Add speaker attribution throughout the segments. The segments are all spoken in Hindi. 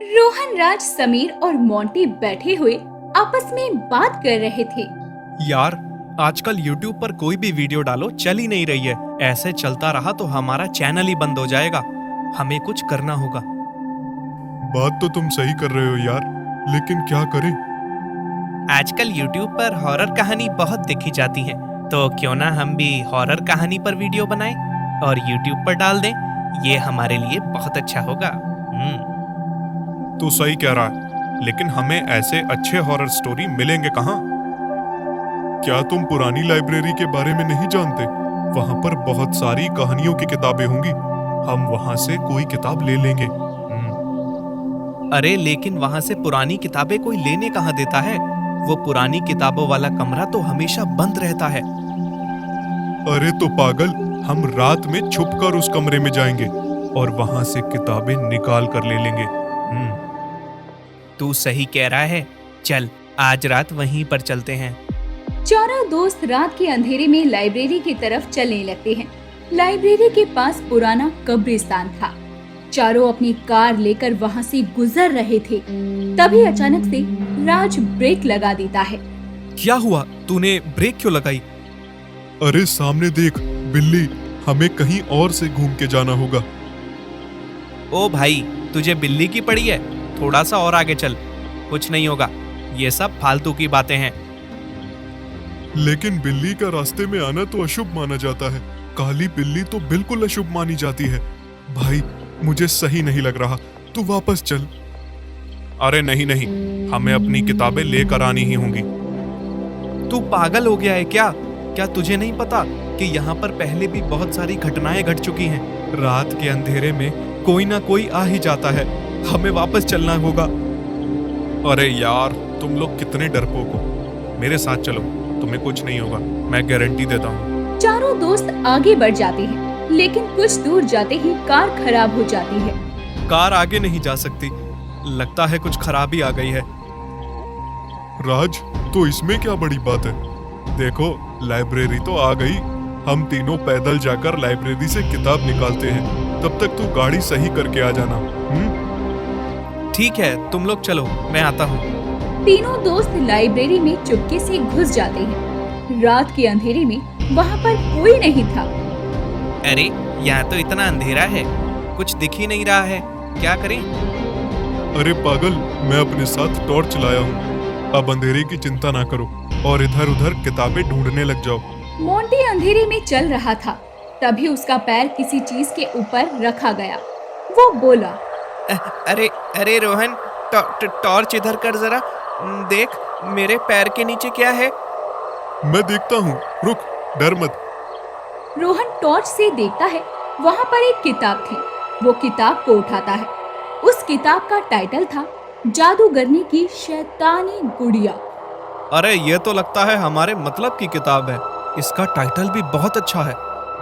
Speaker 1: रोहन, राज, समीर और मोंटी बैठे हुए आपस में बात कर रहे थे।
Speaker 2: यार, आजकल YouTube पर कोई भी वीडियो डालो चल ही नहीं रही है। ऐसे चलता रहा तो हमारा चैनल ही बंद हो जाएगा। हमें कुछ करना होगा।
Speaker 3: बात तो तुम सही कर रहे हो यार, लेकिन क्या करें?
Speaker 2: आजकल YouTube पर हॉरर कहानी बहुत देखी जाती है, तो क्यों ना हम भी हॉरर कहानी पर वीडियो बनाएं और YouTube पर डाल दें। ये हमारे लिए बहुत अच्छा होगा।
Speaker 3: तू सही कह रहा है, लेकिन हमें ऐसे अच्छे हॉरर स्टोरी मिलेंगे कहाँ? क्या तुम पुरानी लाइब्रेरी के बारे में नहीं जानते? वहाँ पर बहुत सारी कहानियों की किताबें होंगी। हम वहाँ से कोई किताब ले लेंगे।
Speaker 2: अरे लेकिन वहाँ से पुरानी किताबें कोई लेने कहाँ देता है? वो पुरानी किताबों वाला कमरा तो हमेशा बंद रहता है।
Speaker 3: अरे तो पागल, हम रात में छुपकर उस कमरे में जाएंगे और वहाँ से किताबें निकाल कर ले लेंगे।
Speaker 2: तू सही कह रहा है। चल, आज रात वहीं पर चलते हैं।
Speaker 1: चारों दोस्त रात के अंधेरे में लाइब्रेरी की तरफ चलने लगते हैं। लाइब्रेरी के पास पुराना कब्रिस्तान था। चारों अपनी कार लेकर वहां से गुजर रहे थे। तभी अचानक से राज ब्रेक लगा देता है।
Speaker 2: क्या हुआ? तूने ब्रेक क्यों लगाई?
Speaker 3: अरे सामने देख, बिल्ली। हमें कहीं और से घूम के जाना होगा।
Speaker 2: ओ भाई, तुझे बिल्ली की पड़ी है? थोड़ा सा और आगे चल, कुछ नहीं होगा। ये सब फालतू की बातें हैं।
Speaker 3: लेकिन बिल्ली का रास्ते में आना तो अशुभ माना जाता है। काली बिल्ली तो बिल्कुल अशुभ मानी जाती है। भाई, मुझे सही नहीं लग रहा। तू वापस चल। अरे नहीं नहीं, हमें अपनी किताबें लेकर आनी ही होंगी।
Speaker 2: तू पागल हो गया है क्या? क्या तुझे नहीं पता कि यहाँ पर पहले भी बहुत सारी घटनाएं घट चुकी हैं? रात के अंधेरे में कोई ना कोई आ ही जाता है। हमें वापस चलना होगा।
Speaker 3: अरे यार, तुम लोग कितने डरपोक हो। मेरे साथ चलो, तुम्हें कुछ नहीं होगा, मैं गारंटी देता हूँ।
Speaker 1: चारों दोस्त आगे बढ़ जाते हैं, लेकिन कुछ दूर जाते ही कार खराब हो जाती है।
Speaker 2: कार आगे नहीं जा सकती। लगता है कुछ खराबी आ गई है।
Speaker 3: राज, तो इसमें क्या बड़ी बात है? देखो, लाइब्रेरी तो आ गई। हम तीनों पैदल जाकर लाइब्रेरी से किताब निकालते हैं। तब तक तू गाड़ी सही करके आ जाना।
Speaker 2: ठीक है, तुम लोग चलो, मैं आता हूँ।
Speaker 1: तीनों दोस्त लाइब्रेरी में चुपके से घुस जाते हैं। रात के अंधेरे में वहाँ पर कोई नहीं था।
Speaker 2: अरे, यहाँ तो इतना अंधेरा है, कुछ दिख ही नहीं रहा है। क्या करें?
Speaker 3: अरे पागल, मैं अपने साथ टॉर्च लाया हूँ। अब अंधेरे की चिंता ना करो और इधर उधर किताबें ढूंढने लग जाओ।
Speaker 1: मोंटी अंधेरे में चल रहा था। तभी उसका पैर किसी चीज के ऊपर रखा गया। वो बोला,
Speaker 2: अरे अरे रोहन, टॉर्च इधर कर जरा। देख, मेरे पैर के नीचे क्या है?
Speaker 3: मैं देखता हूँ, रुक, डर मत।
Speaker 1: रोहन टॉर्च से देखता है। वहाँ पर एक किताब थी। वो किताब को उठाता है। उस किताब का टाइटल था जादूगरनी की शैतानी गुड़िया।
Speaker 2: अरे, ये तो लगता है हमारे मतलब की किताब है। इसका टाइटल भी बहुत अच्छा है,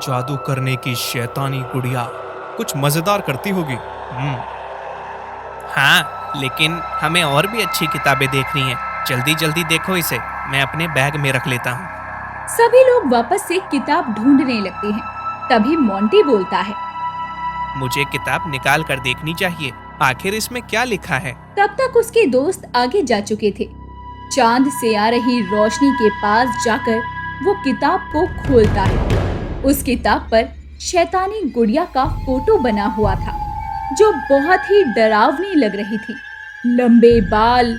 Speaker 2: जादू करने की शैतानी गुड़िया। कुछ मजेदार करती होगी। हाँ, लेकिन हमें और भी अच्छी किताबें देखनी है। जल्दी जल्दी देखो इसे, मैं अपने बैग में रख लेता हूँ।
Speaker 1: सभी लोग वापस से किताब ढूंढने लगते हैं। तभी मोंटी बोलता है,
Speaker 2: मुझे किताब निकाल कर देखनी चाहिए। आखिर इसमें क्या लिखा है?
Speaker 1: तब तक उसके दोस्त आगे जा चुके थे। चांद से आ रही रोशनी के पास जाकर वो किताब को खोलता है। उस किताब पर शैतानी गुड़िया का फोटो बना हुआ था, जो बहुत ही डरावनी लग रही थी। लंबे बाल,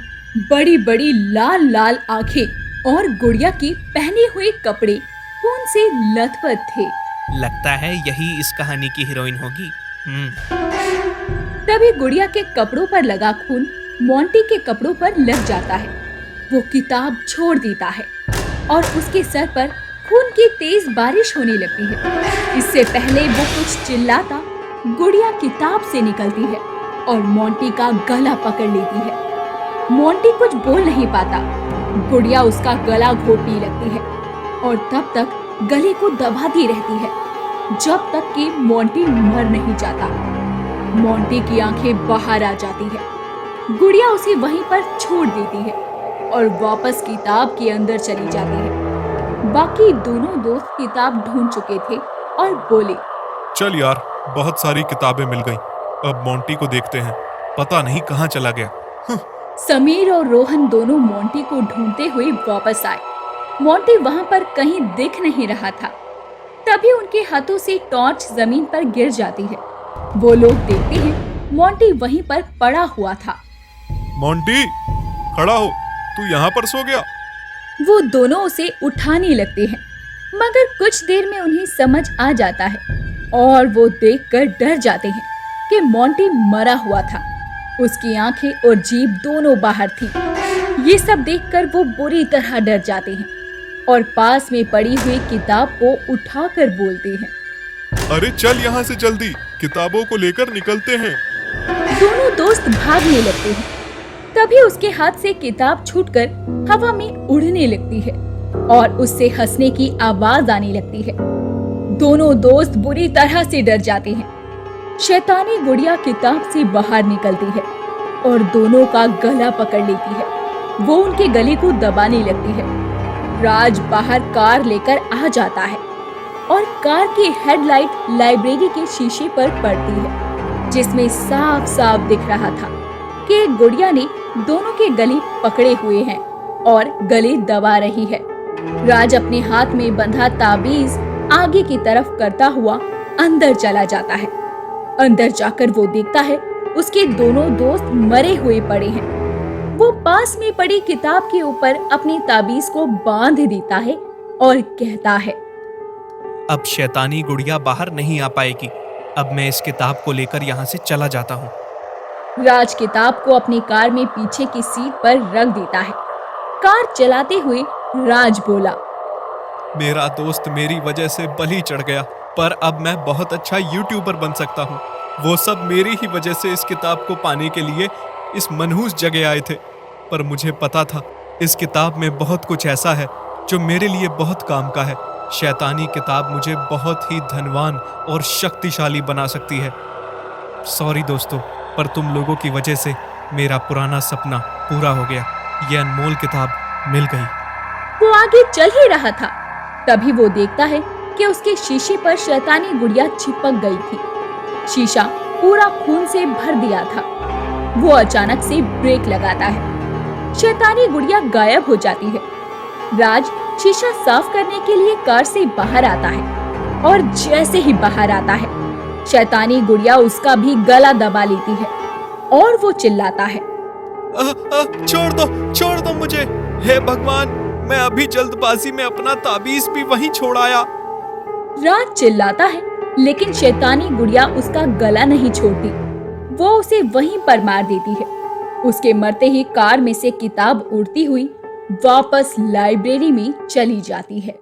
Speaker 1: बड़ी बड़ी लाल लाल आंखें और गुड़िया के पहने हुए कपड़े खून से लथपथ थे।
Speaker 2: लगता है यही इस कहानी की हीरोइन होगी।
Speaker 1: तभी गुड़िया के कपड़ों पर लगा खून मोंटी के कपड़ों पर लग जाता है। वो किताब छोड़ देता है और उसके सर पर खून की तेज बारिश होने लगती है। इससे पहले वो कुछ चिल्लाता, गुड़िया किताब से निकलती है और मोंटी का गला पकड़ लेती है। मोंटी कुछ बोल नहीं पाता। गुड़िया उसका गला घोटने लगती है और तब तक गले को दबाती रहती है, जब तक कि मोंटी मर नहीं जाता। मोंटी की आंखें बाहर आ जाती है। गुड़िया उसे वहीं पर छोड़ देती है और वापस किताब के अंदर चली जाती है। बाकी दोनों दोस्त किताब ढूंढ चुके थे और बोले,
Speaker 3: चल यार, बहुत सारी किताबें मिल गईं। अब मोंटी को देखते हैं। पता नहीं कहाँ चला गया।
Speaker 1: समीर और रोहन दोनों मोंटी को ढूंढते हुए वापस आए। मोंटी वहां पर कहीं दिख नहीं रहा था। तभी उनके हाथों से टॉर्च जमीन पर गिर जाती है। वो लोग देखते हैं मोंटी वहीं पर पड़ा हुआ था।
Speaker 3: मोंटी, खड़ा हो, तू यहाँ पर सो गया?
Speaker 1: वो दोनों उसे उठाने लगते हैं, मगर कुछ देर में उन्हें समझ आ जाता है और वो देखकर डर जाते हैं कि मोंटी मरा हुआ था। उसकी आंखें और जीभ दोनों बाहर थी। ये सब देखकर वो बुरी तरह डर जाते हैं और पास में पड़ी हुई किताब को उठाकर बोलते हैं,
Speaker 3: अरे चल यहाँ से जल्दी, किताबों को लेकर निकलते हैं।
Speaker 1: दोनों दोस्त भागने लगते हैं। तभी उसके हाथ से किताब छूटकर हवा में उड़ने लगती है और उससे हंसने की आवाज आने लगती है। दोनों दोस्त बुरी तरह से डर जाते हैं। शैतानी गुड़िया किताब से बाहर निकलती है और दोनों का गला पकड़ लेती है। वो उनके गले को दबाने लगती है। राज बाहर कार लेकर आ जाता है और कार की हेडलाइट लाइब्रेरी के शीशे पर पड़ती है, जिसमें साफ साफ दिख रहा था कि गुड़िया ने दोनों के गले पकड़े हुए हैं और गले दबा रही है। राज अपने हाथ में बंधा ताबीज आगे की तरफ करता हुआ अंदर चला जाता है। अंदर जाकर वो देखता है उसके दोनों दोस्त मरे हुए पड़े हैं। वो पास में पड़ी किताब के ऊपर अपनी ताबीज को बांध देता है और कहता है,
Speaker 2: अब शैतानी गुड़िया बाहर नहीं आ पाएगी। अब मैं इस किताब को लेकर यहाँ से चला जाता हूँ।
Speaker 1: राज किताब को अपनी कार में पीछे की सीट पर रख देता है। कार चलाते हुए राज बोला,
Speaker 2: मेरा दोस्त मेरी वजह से बलि चढ़ गया, पर अब मैं बहुत अच्छा यूट्यूबर बन सकता हूँ। वो सब मेरी ही वजह से इस किताब को पाने के लिए इस मनहूस जगह आए थे। पर मुझे पता था इस किताब में बहुत कुछ ऐसा है जो मेरे लिए बहुत काम का है। शैतानी किताब मुझे बहुत ही धनवान और शक्तिशाली बना सकती है। सॉरी दोस्तों, पर तुम लोगों की वजह से मेरा पुराना सपना पूरा हो गया। ये अनमोल किताब मिल गई।
Speaker 1: वो आगे चल ही रहा था, तभी वो देखता है कि उसके शीशे पर शैतानी गुड़िया चिपक गई थी। शीशा पूरा खून से भर दिया था। वो अचानक से ब्रेक लगाता है। शैतानी गुड़िया गायब हो जाती है। राज शीशा साफ करने के लिए कार से बाहर आता है और जैसे ही बाहर आता है, शैतानी गुड़िया उसका भी गला दबा लेती है और वो चिल्लाता है,
Speaker 2: छोड़ दो मुझे। हे भगवान, मैं अभी जल्दबाजी में अपना ताबीज भी वहीं छोड़ आया।
Speaker 1: राज चिल्लाता है, लेकिन शैतानी गुड़िया उसका गला नहीं छोड़ती। वो उसे वहीं पर मार देती है। उसके मरते ही कार में से किताब उड़ती हुई वापस लाइब्रेरी में चली जाती है।